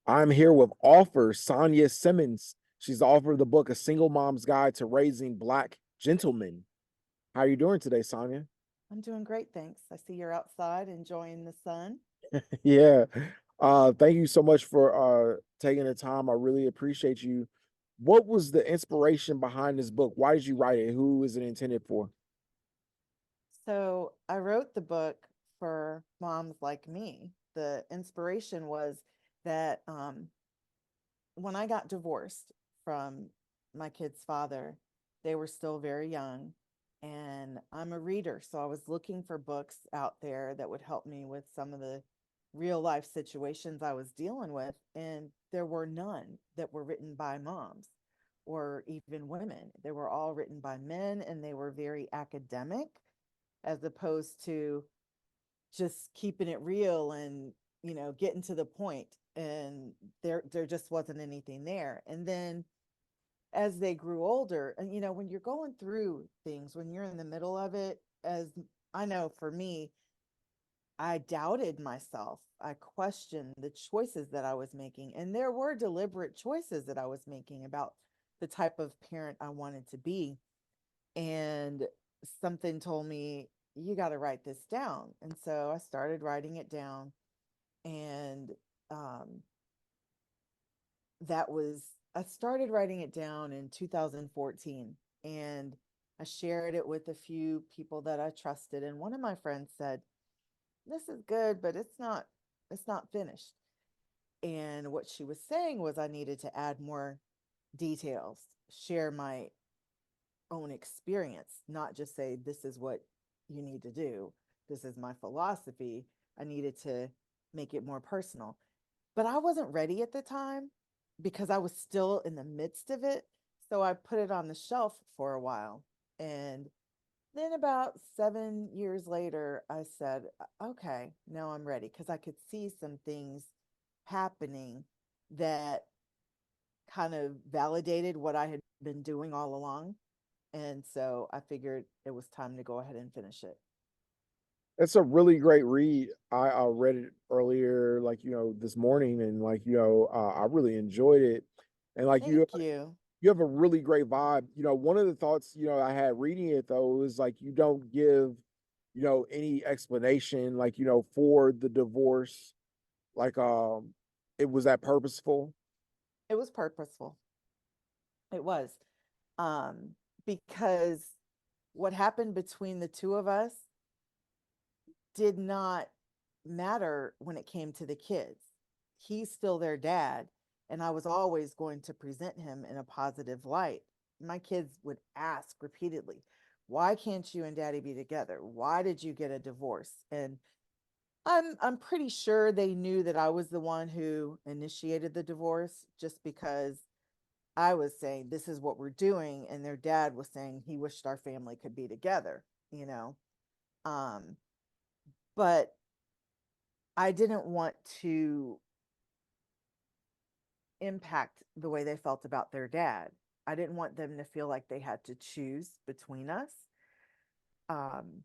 I'm here with author Sanya Simmons. She's the author of the book A Single Mom's Guide to Raising Black Gentlemen. How are you doing today, Sanya? I'm doing great, thanks. I see you're outside enjoying the sun. Yeah. Thank you so much for taking the time. I really appreciate you. What was the inspiration behind this book? Why did you write it? Who is it intended for? So, I wrote the book for moms like me. The inspiration was that when I got divorced from my kid's father, they were still very young. And I'm a reader, so I was looking for books out there that would help me with some of the real life situations I was dealing with. And there were none that were written by moms or even women. They were all written by men, and they were very academic as opposed to just keeping it real and getting to the point. And there just wasn't anything there. And then as they grew older, and when you're going through things, when you're in the middle of it, as I know for me, I doubted myself. I questioned the choices that I was making, and there were deliberate choices that I was making about the type of parent I wanted to be. And something told me, you got to write this down. And so I started writing it down. And um, I started writing it down in 2014. And I shared it with a few people that I trusted. And one of my friends said, this is good, but it's not finished. And what she was saying was I needed to add more details, share my own experience, not just say, this is what you need to do. This is my philosophy. I needed to make it more personal. But I wasn't ready at the time because I was still in the midst of it. So I put it on the shelf for a while. And then about 7 years later, I said, okay, now I'm ready, because I could see some things happening that kind of validated what I had been doing all along. And so I figured it was time to go ahead and finish it. It's a really great read. I read it earlier, this morning, and I really enjoyed it. And Thank you. you have a really great vibe. One of the thoughts, I had reading it though is like you don't give, any explanation, for the divorce. Like it was that purposeful. It was purposeful. It was. Um, because what happened between the two of us did not matter when it came to the kids. He's still their dad, and I was always going to present him in a positive light. My kids would ask repeatedly, why can't you and daddy be together? Why did you get a divorce? And I'm pretty sure they knew that I was the one who initiated the divorce, just because I was saying this is what we're doing, and their dad was saying he wished our family could be together, you know. Um but I didn't want to impact the way they felt about their dad. I didn't want them to feel like they had to choose between us. Um,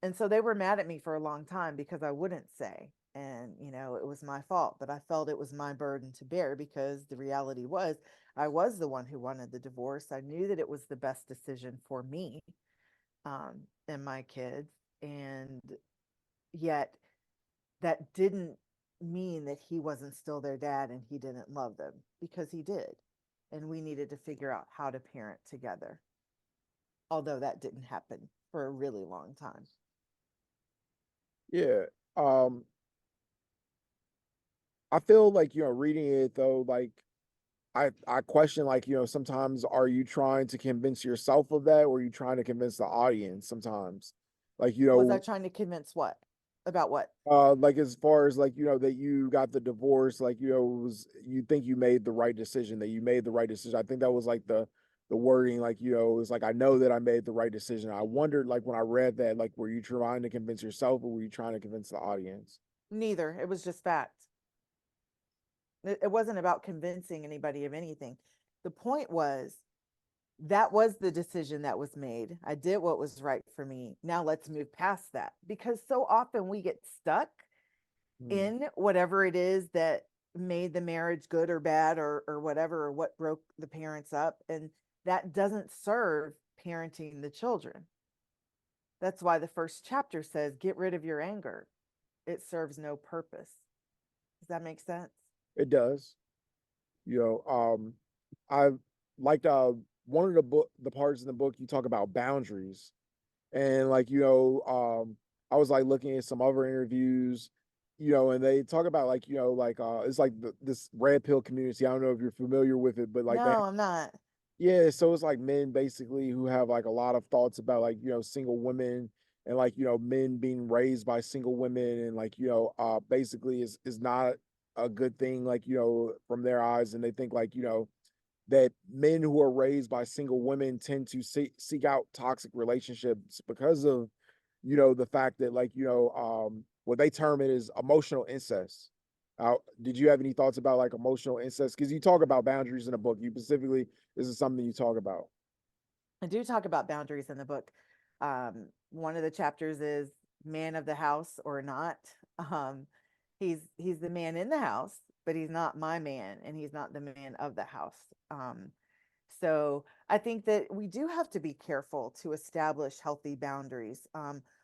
and so they were mad at me for a long time because I wouldn't say. And, it was my fault, but I felt it was my burden to bear, because the reality was I was the one who wanted the divorce. I knew that it was the best decision for me, and my kids. And yet that didn't mean that he wasn't still their dad and he didn't love them, because he did. And we needed to figure out how to parent together, although that didn't happen for a really long time. Yeah. Um, I feel like, reading it though, I question, sometimes are you trying to convince yourself of that, or are you trying to convince the audience sometimes? Like, Was I trying to convince what? About what? as far as that you got the divorce, it was, you think you made the right decision, that you made the right decision. I think that was like the wording, it was like, I know that I made the right decision. I wondered, like, when I read that, like, were you trying to convince yourself, or were you trying to convince the audience? Neither. It was just fact. It wasn't about convincing anybody of anything. The point was, that was the decision that was made. I did what was right for me. Now let's move past that, because so often we get stuck Hmm. in whatever it is that made the marriage good or bad or whatever, or what broke the parents up. And that doesn't serve parenting the children. That's why the first chapter says, get rid of your anger. It serves no purpose. Does that make sense? It does. You know, I liked one of the parts in the book you talk about boundaries, and like I was like looking at some other interviews, and they talk about like like it's like this red pill community. I don't know if you're familiar with it, but like they No, I'm not. yeah, so it's like men basically who have like a lot of thoughts about like, single women and like, men being raised by single women and like, basically is not a good thing, like, from their eyes. And they think like, that men who are raised by single women tend to seek out toxic relationships because of, the fact that like, what they term it is emotional incest. Did you have any thoughts about like emotional incest? Because you talk about boundaries in the book. You specifically, this is something you talk about. I do talk about boundaries in the book. One of the chapters is man of the house or not. Um, he's the man in the house, but he's not my man, and he's not the man of the house. So I think that we do have to be careful to establish healthy boundaries.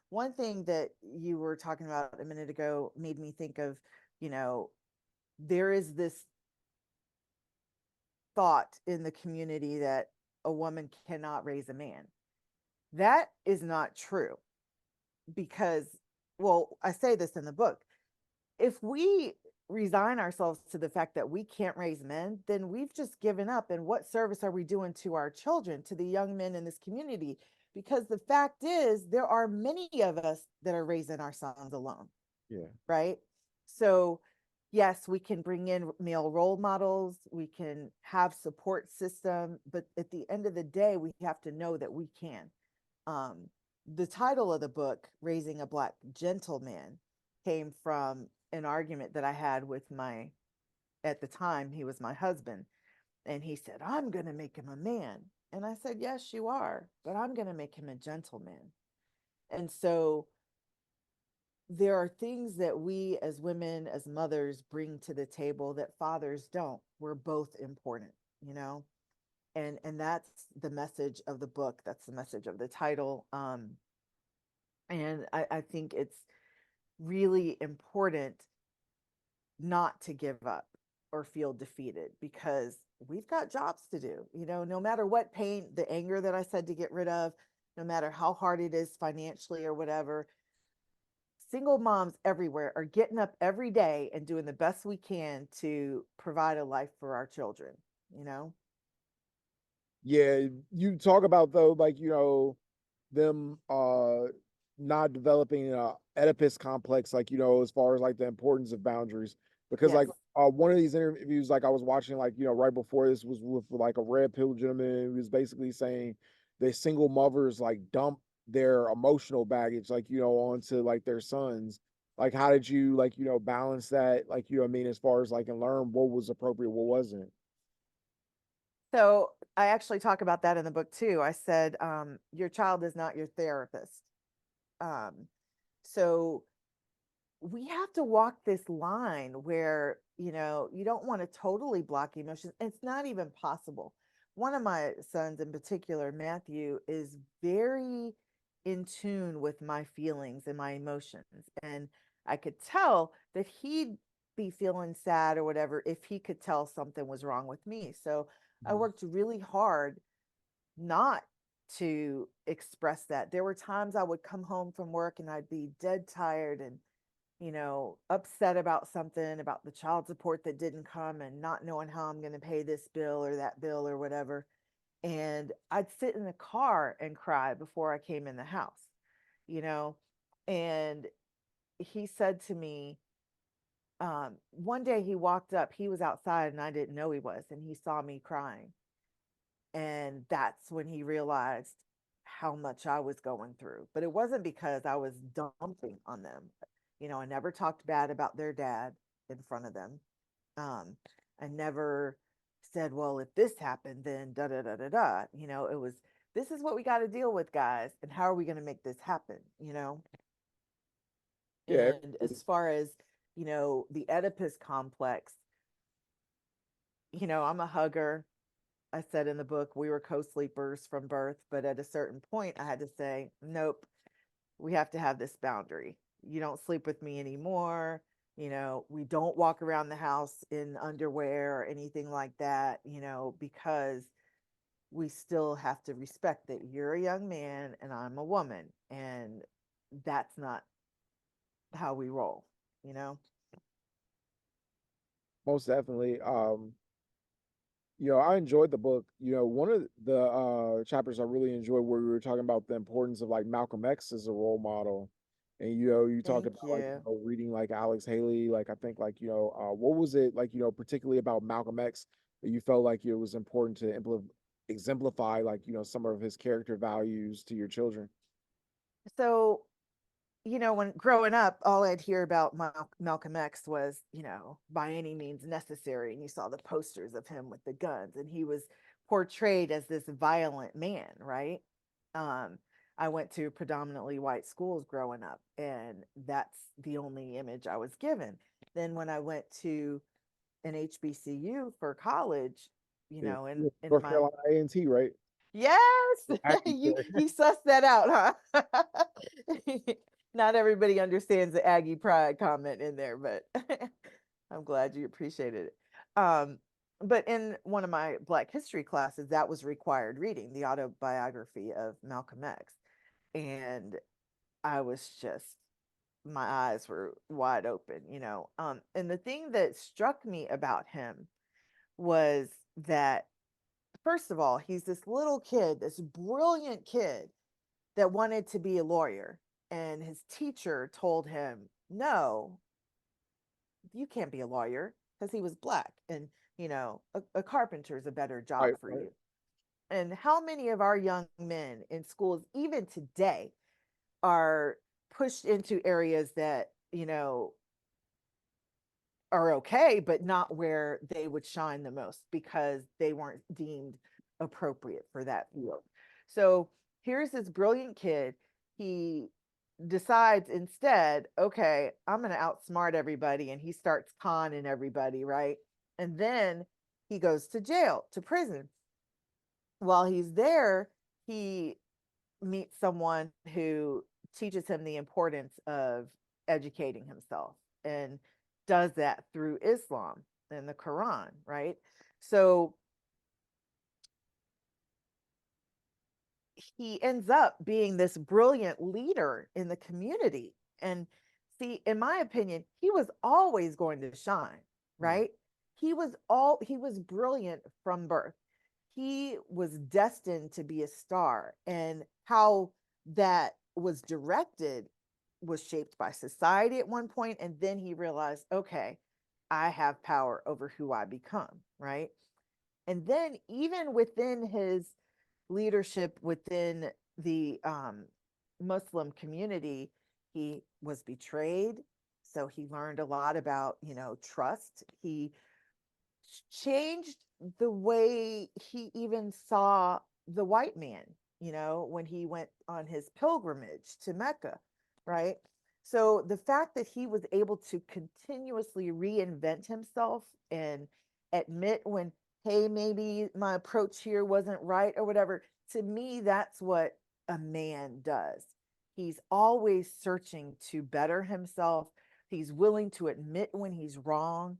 One thing that you were talking about a minute ago made me think of, you know, there is this thought in the community that a woman cannot raise a man. That is not true because, well, I say this in the book. If we resign ourselves to the fact that we can't raise men, then we've just given up. And what service are we doing to our children, to the young men in this community? Because the fact is, there are many of us that are raising our sons alone, Yeah. right? So, yes, we can bring in male role models, we can have support system, but at the end of the day, we have to know that we can. Um, the title of the book, Raising a Black Gentleman, came from an argument that I had with my, at the time, he was my husband. And he said, I'm going to make him a man. And I said, yes, you are, but I'm going to make him a gentleman. And so there are things that we as women, as mothers, bring to the table that fathers don't. We're both important, you know? And that's the message of the book. That's the message of the title. And I think it's really important not to give up or feel defeated because we've got jobs to do. You know, no matter what pain, the anger that I said to get rid of, no matter how hard it is financially or whatever, single moms everywhere are getting up every day and doing the best we can to provide a life for our children, you know? Yeah, you talk about though, like, them not developing a Oedipus complex, like, as far as like the importance of boundaries. Because Yes. like one of these interviews, like I was watching, like, right before this was with like a red pill gentleman who was basically saying that single mothers like dump their emotional baggage, like, onto like their sons. Like, how did you like, balance that, like, what I mean, as far as like and learn what was appropriate, what wasn't? So I actually talk about that in the book too. I said, your child is not your therapist. Um, so we have to walk this line where, you know, you don't want to totally block emotions. It's not even possible. One of my sons in particular, Matthew, is very in tune with my feelings and my emotions. And I could tell that he'd be feeling sad or whatever if he could tell something was wrong with me. So I Mhm. worked really hard not to express that. There were times I would come home from work and I'd be dead tired and, you know, upset about something, about the child support that didn't come and not knowing how I'm going to pay this bill or that bill or whatever. And I'd sit in the car and cry before I came in the house, you know. And he said to me, one day he walked up, he was outside and I didn't know he was, and he saw me crying. And that's when he realized how much I was going through. But it wasn't because I was dumping on them. You know, I never talked bad about their dad in front of them. Um, I never said, well, if this happened, then da da da da da. You know, it was, this is what we got to deal with, guys. And how are we going to make this happen? You know? Yeah. And as far as, you know, the Oedipus complex, I'm a hugger. I said in the book we were co-sleepers from birth, but at a certain point I had to say, nope, we have to have this boundary. You don't sleep with me anymore. We don't walk around the house in underwear or anything like that, because we still have to respect that you're a young man and I'm a woman. And that's not how we roll, you know? Most definitely. I enjoyed the book. One of the chapters I really enjoyed where we were talking about the importance of like Malcolm X as a role model. And you talked Thank about like you. reading like Alex Haley. Like I think like what was it like particularly about Malcolm X that you felt like it was important to exemplify like some of his character values to your children. So, when growing up, all I'd hear about Malcolm X was, by any means necessary. And you saw the posters of him with the guns, and he was portrayed as this violent man, right? Um, I went to predominantly white schools growing up, and that's the only image I was given. Then when I went to an HBCU for college, Yeah. in North my Carolina A&T, right? yes, Acting you there. you sussed that out, huh? Not everybody understands the Aggie pride comment in there, but I'm glad you appreciated it. But in one of my Black history classes, that was required reading, the autobiography of Malcolm X. And I was just, my eyes were wide open. And the thing that struck me about him was that, first of all, he's this little kid, this brilliant kid that wanted to be a lawyer. And his teacher told him, no, you can't be a lawyer, because he was Black. And, a carpenter is a better job Right, for right. you. And how many of our young men in schools, even today, are pushed into areas that, are okay, but not where they would shine the most because they weren't deemed appropriate for that field. So here's this brilliant kid. He decides instead, okay, I'm going to outsmart everybody. And he starts conning everybody, right? And then he goes to jail, to prison. While he's there, he meets someone who teaches him the importance of educating himself, and does that through Islam and the Quran, right? So he ends up being this brilliant leader in the community. And see, in my opinion, he was always going to shine, Mm. right? He was brilliant from birth. He was destined to be a star, and how that was directed was shaped by society at one point. And then he realized, okay, I have power over who I become, right? And then even within his leadership within the Muslim community, he was betrayed. So he learned a lot about, trust. He changed the way he even saw the white man, when he went on his pilgrimage to Mecca, right? So the fact that he was able to continuously reinvent himself and admit when, hey, maybe my approach here wasn't right or whatever, to me, that's what a man does. He's always searching to better himself. He's willing to admit when he's wrong,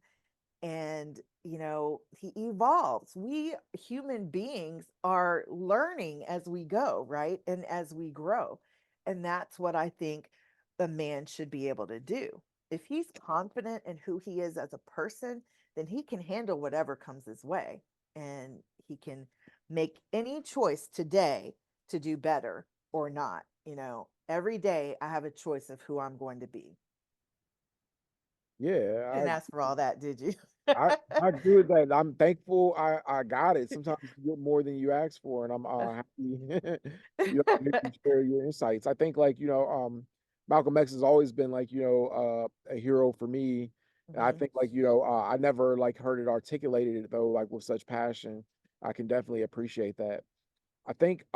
and he evolves. We human beings are learning as we go, right? And as we grow. And that's what I think a man should be able to do. If he's confident in who he is as a person, then he can handle whatever comes his way, and he can make any choice today to do better or not. Every day I have a choice of who I'm going to be. You Yeah, didn't ask for all that, did you? I agree with that. I'm thankful I got it. Sometimes you get more than you ask for, and I'm happy to hear you share your insights. I think like Malcolm X has always been like a hero for me, and I Mhm. think like I never like heard it articulated though like with such passion. I can definitely appreciate that. I think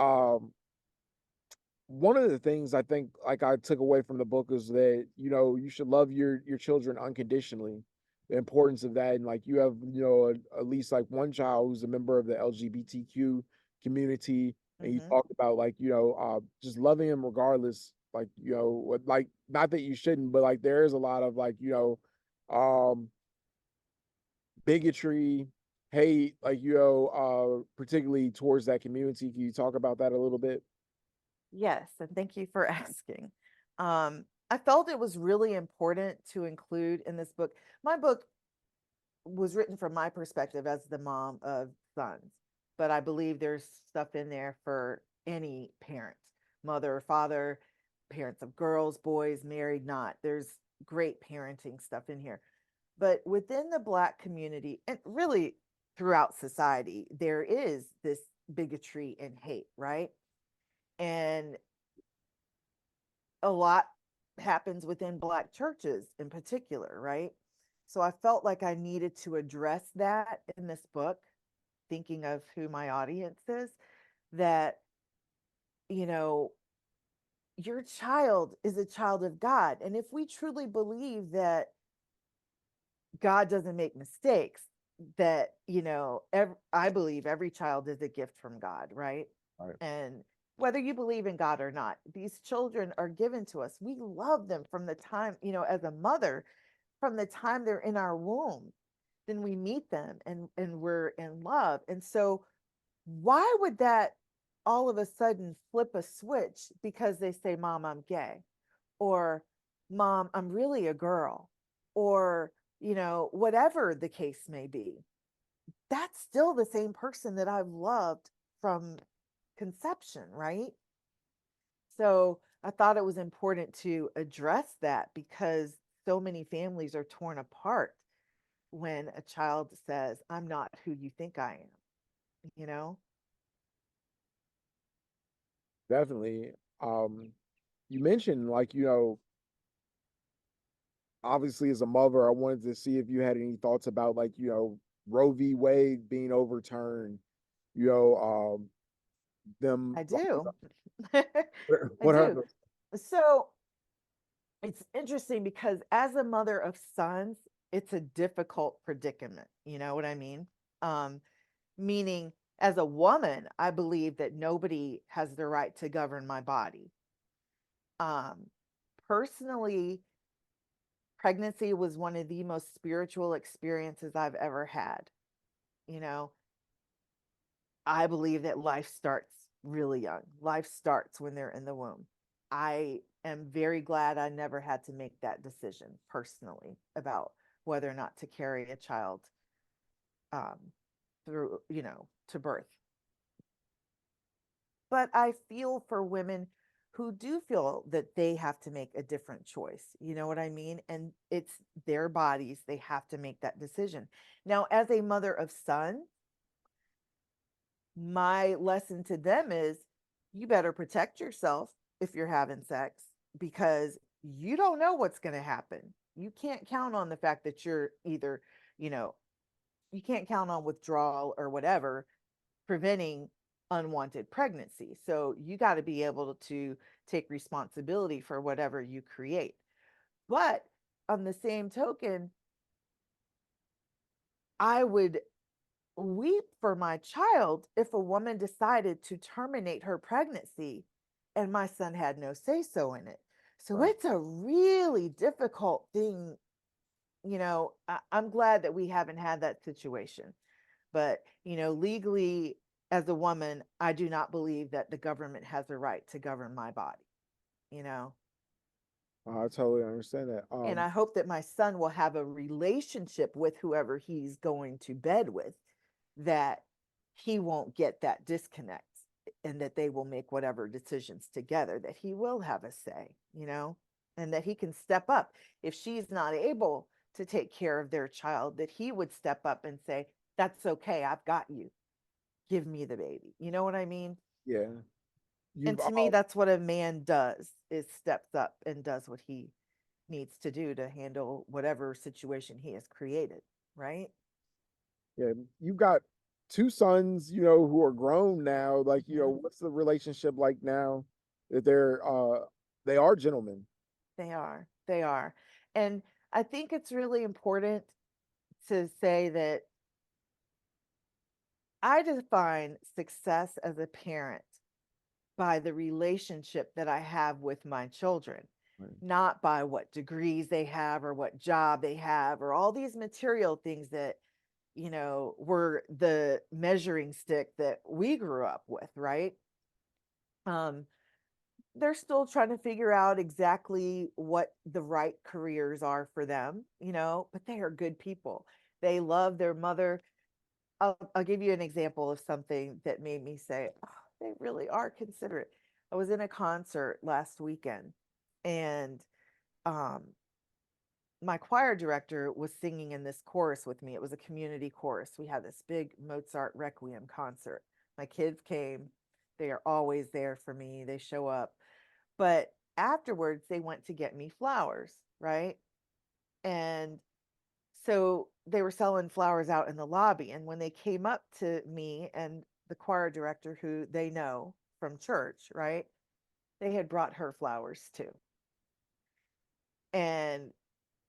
one of the things I think like I took away from the book is that you should love your children unconditionally. the importance of that, and like you have, you know, at least like one child who's a member of the LGBTQ community, and you Mm-hmm. talked about like, you know, just loving him regardless, like, you know, what, like, not that you shouldn't, but like there is a lot of like, you know, bigotry, hate, like, you know, particularly towards that community. Can you talk about that a little bit? Yes, and thank you for asking. I felt it was really important to include in this book. My book was written from my perspective as the mom of sons, but I believe there's stuff in there for any parent, mother or father, parents of girls, boys, married, not. There's great parenting stuff in here. But within the Black community, and really throughout society, there is this bigotry and hate, right? And a lot happens within Black churches in particular, right? So I felt like I needed to address that in this book, thinking of who my audience is, that, you know, your child is a child of God. And if we truly believe that God doesn't make mistakes, that, you know, I believe every child is a gift from God, right? All right. And whether you believe in God or not, these children are given to us. We love them from the time, you know, as a mother, from the time they're in our womb, then we meet them and we're in love. And so why would that all of a sudden flip a switch because they say, Mom, I'm gay, or Mom, I'm really a girl, or, you know, whatever the case may be? That's still the same person that I've loved from conception, right? So I thought it was important to address that because so many families are torn apart when a child says, I'm not who you think I am, you know? Definitely. You mentioned like, you know, obviously as a mother, I wanted to see if you had any thoughts about like, you know, Roe v. Wade being overturned, you know, them I like, do. I what are do. the, So it's interesting because as a mother of sons, it's a difficult predicament. You know what I mean? Um, Meaning, as a woman, I believe that nobody has the right to govern my body. Um, Personally, pregnancy was one of the most spiritual experiences I've ever had. You know, I believe that life starts really young. Life starts when they're in the womb. I am very glad I never had to make that decision personally about whether or not to carry a child um, through, you know, to birth. But I feel for women who do feel that they have to make a different choice. You know what I mean? And it's their bodies, they have to make that decision. Now, as a mother of son, my lesson to them is you better protect yourself if you're having sex because you don't know what's going to happen. You can't count on the fact that you're either, you know, you can't count on withdrawal or whatever preventing unwanted pregnancy. So you got to be able to take responsibility for whatever you create. But on the same token, I would weep for my child if a woman decided to terminate her pregnancy and my son had no say so in it. So right. it's a really difficult thing. You know, I'm glad that we haven't had that situation. But, you know, legally, as a woman, I do not believe that the government has a right to govern my body, you know? I totally understand that. And I hope that my son will have a relationship with whoever he's going to bed with, that he won't get that disconnect and that they will make whatever decisions together, that he will have a say, you know, and that he can step up. If she's not able to take care of their child, that he would step up and say, that's okay. I've got you. Give me the baby. You know what I mean? Yeah, And you've to me, that's what a man does, is steps up and does what he needs to do to handle whatever situation he has created, right? yeah, you've got two sons, you know, who are grown now. Like, you know, Mhm. what's the relationship like now that they are gentlemen? They are. They are. And I think it's really important. to say that I define success as a parent by the relationship that I have with my children, Right. not by what degrees they have or what job they have or all these material things that, were the measuring stick that we grew up with, right? Um, they're still trying to figure out exactly what the right careers are for them, but they are good people. They love their mother. I'll give you an example of something that made me say, oh, they really are considerate. I was in a concert last weekend, and um, my choir director was singing in this chorus with me. It was a community chorus. We had this big Mozart Requiem concert. My kids came. They are always there for me. They show up. But afterwards, they went to get me flowers, right? And so they were selling flowers out in the lobby. And when they came up to me and the choir director, who they know from church, right? They had brought her flowers too. And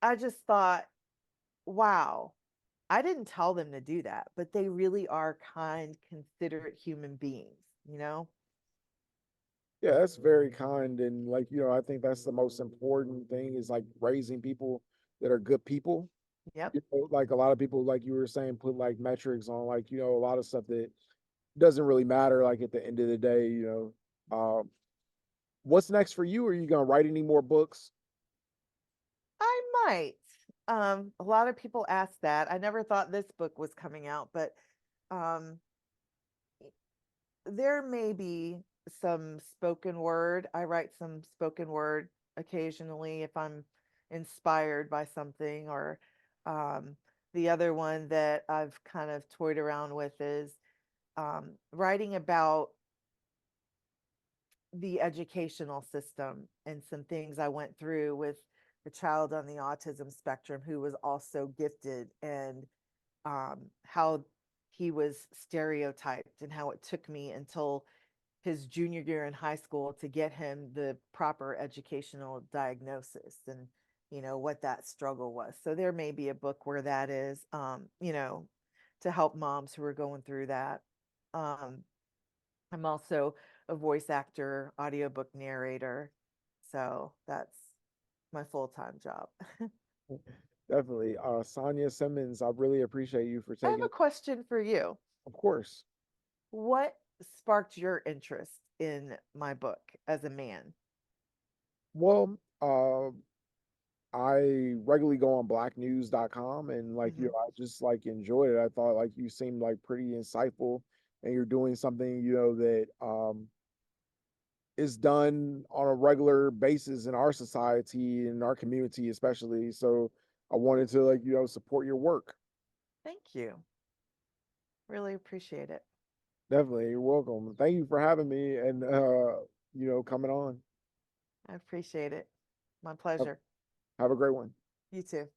I just thought, wow, I didn't tell them to do that, but they really are kind, considerate human beings, you know? Yeah, that's very kind. And like, I think that's the most important thing is like raising people that are good people. Yep. Like a lot of people, like you were saying, put like metrics on like, a lot of stuff that doesn't really matter. Like at the end of the day, what's next for you? Are you going to write any more books? I might. A lot of people ask that. I never thought this book was coming out, but um there may be some spoken word. I write some spoken word occasionally if I'm inspired by something, or um the other one that I've kind of toyed around with is writing about the educational system and some things I went through with the child on the autism spectrum who was also gifted, and how he was stereotyped, and how it took me until his junior year in high school to get him the proper educational diagnosis, and what that struggle was. So there may be a book where that is, to help moms who are going through that. um, I'm also a voice actor, audiobook narrator. So that's my full-time job. Definitely. Sanya Simmons, I really appreciate you for I have taking, a question for you. of course. What sparked your interest in my book as a man? Well, I regularly go on blacknews.com and like, Hmm. I just like enjoyed it. I thought like you seemed like pretty insightful and you're doing something, that is done on a regular basis in our society, in our community, especially. So I wanted to like, support your work. Thank you. Really appreciate it. Definitely. You're welcome. Thank you for having me and, coming on. I appreciate it. My Have, pleasure. have a great one. You too.